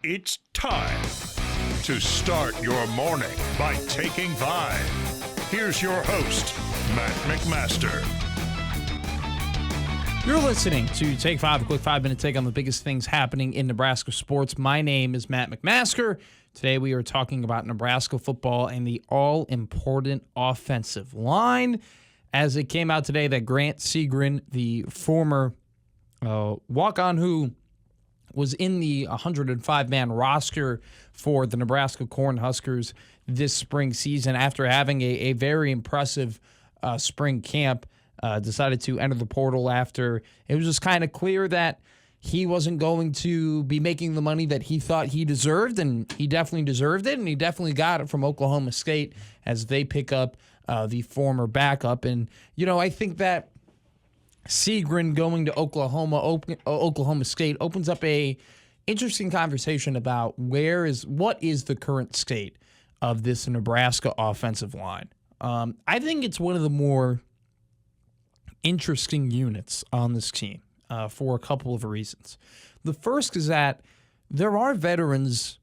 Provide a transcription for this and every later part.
It's time to start your morning by taking 5. Here's your host, Matt McMaster. You're listening to Take 5, a quick 5-minute take on the biggest things happening in Nebraska sports. My name is Matt McMaster. Today we are talking about Nebraska football and the all-important offensive line. As it came out today that Grant Seagren, the former walk-on who was in the 105-man roster for the Nebraska Cornhuskers this spring season after having a very impressive spring camp, decided to enter the portal after it was just kind of clear that he wasn't going to be making the money that he thought he deserved, and he definitely deserved it, and he definitely got it from Oklahoma State as they pick up the former backup. And, you know, I think that Seagren going to Oklahoma State opens up a interesting conversation about what is the current state of this Nebraska offensive line. I think it's one of the more interesting units on this team for a couple of reasons. The first is that there are veterans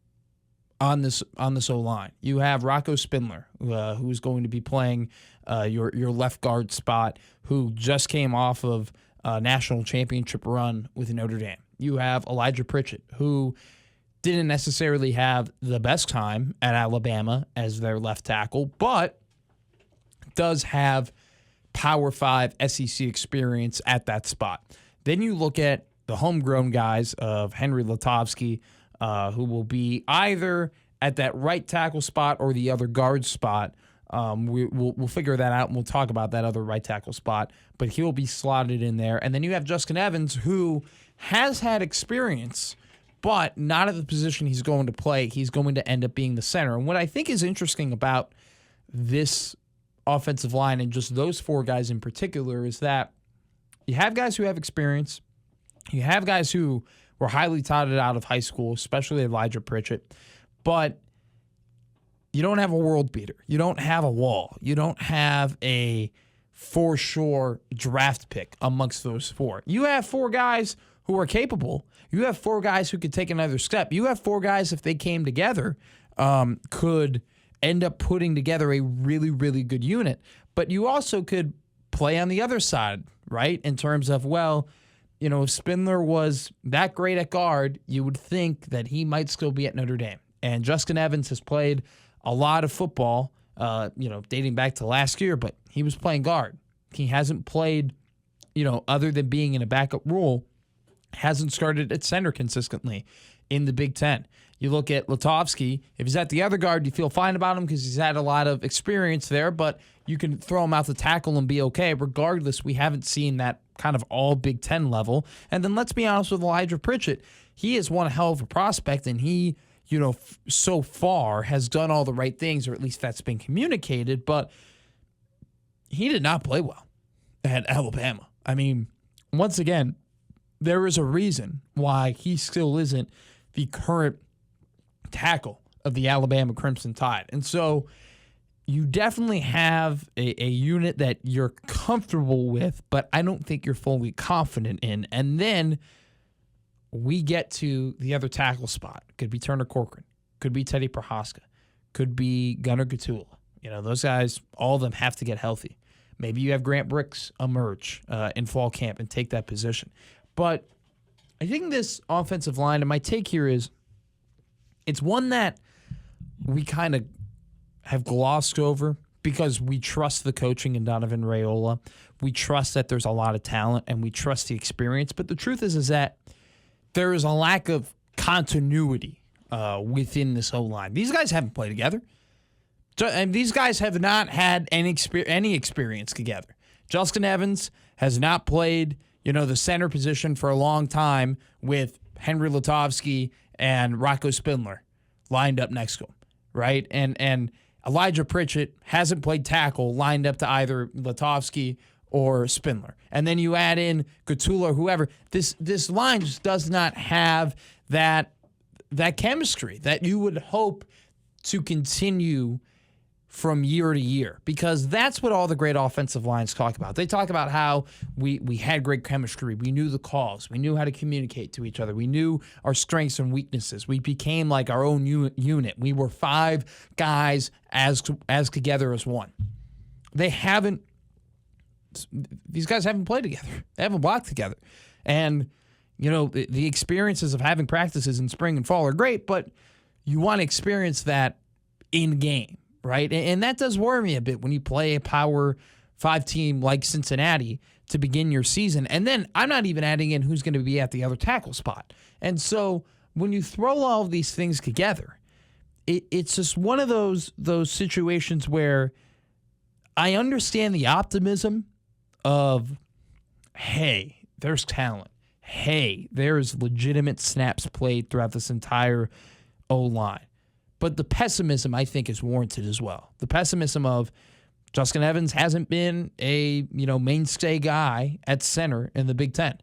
on this O-line. You have Rocco Spindler, who's going to be playing your left guard spot, who just came off of a national championship run with Notre Dame. You have Elijah Pritchett, who didn't necessarily have the best time at Alabama as their left tackle, but does have Power 5 SEC experience at that spot. Then you look at the homegrown guys of Henry Lutovsky, who will be either at that right tackle spot or the other guard spot. We'll figure that out, and we'll talk about that other right tackle spot, but he'll be slotted in there. And then you have Justin Evans, who has had experience, but not at the position he's going to play. He's going to end up being the center. And what I think is interesting about this offensive line and just those four guys in particular is that you have guys who have experience. You have guys who were highly touted out of high school, especially Elijah Pritchett, but you don't have a world beater. You don't have a wall. You don't have a for sure draft pick amongst those four. You have four guys who are capable. You have four guys who could take another step. You have four guys, if they came together, could end up putting together a really, really good unit. But you also could play on the other side, right? In terms of, well, you know, if Spindler was that great at guard, you would think that he might still be at Notre Dame. And Justin Evans has played a lot of football, dating back to last year, but he was playing guard. He hasn't played, other than being in a backup role, hasn't started at center consistently in the Big Ten. You look at Lutovsky. If he's at the other guard, you feel fine about him because he's had a lot of experience there, but you can throw him out the tackle and be okay. Regardless, we haven't seen that kind of all Big Ten level. And then let's be honest with Elijah Pritchett. He is one hell of a prospect, and he, so far has done all the right things, or at least that's been communicated, but he did not play well at Alabama. I mean, once again, there is a reason why he still isn't the current tackle of the Alabama Crimson Tide. And so you definitely have a unit that you're comfortable with, but I don't think you're fully confident in. And then we get to the other tackle spot. Could be Turner Corcoran. Could be Teddy Prohaska. Could be Gunnar Gatula. Those guys, all of them have to get healthy. Maybe you have Grant Bricks emerge in fall camp and take that position. But I think this offensive line, and my take here is, it's one that we kind of have glossed over because we trust the coaching in Donovan Raiola. We trust that there's a lot of talent, and we trust the experience. But the truth is that there is a lack of continuity within this O-line. These guys haven't played together. And these guys have not had any experience together. Justin Evans has not played, the center position for a long time with Henry Lutovsky and Rocco Spindler lined up next to him, right? And Elijah Pritchett hasn't played tackle lined up to either Lutovsky or Spindler. And then you add in Gatula or whoever. This line just does not have that chemistry that you would hope to continue from year to year, because that's what all the great offensive lines talk about. They talk about how we had great chemistry. We knew the calls. We knew how to communicate to each other. We knew our strengths and weaknesses. We became like our own unit. We were 5 guys as together as one. These guys haven't played together. They haven't blocked together. And, the experiences of having practices in spring and fall are great, but you want to experience that in game. Right? And that does worry me a bit when you play a Power 5 team like Cincinnati to begin your season. And then I'm not even adding in who's going to be at the other tackle spot. And so when you throw all of these things together, it's just one of those situations where I understand the optimism of, hey, there's talent. Hey, there's legitimate snaps played throughout this entire O-line. But the pessimism, I think, is warranted as well. The pessimism of Justin Evans hasn't been a mainstay guy at center in the Big Ten.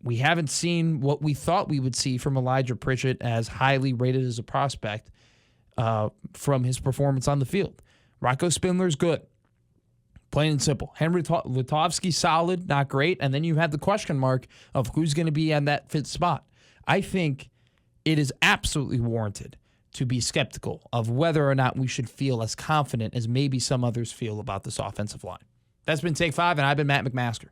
We haven't seen what we thought we would see from Elijah Pritchett as highly rated as a prospect from his performance on the field. Rocco Spindler's good, plain and simple. Henry Lutovsky, solid, not great. And then you had the question mark of who's going to be on that fifth spot. I think it is absolutely warranted to be skeptical of whether or not we should feel as confident as maybe some others feel about this offensive line. That's been Take 5, and I've been Matt McMaster.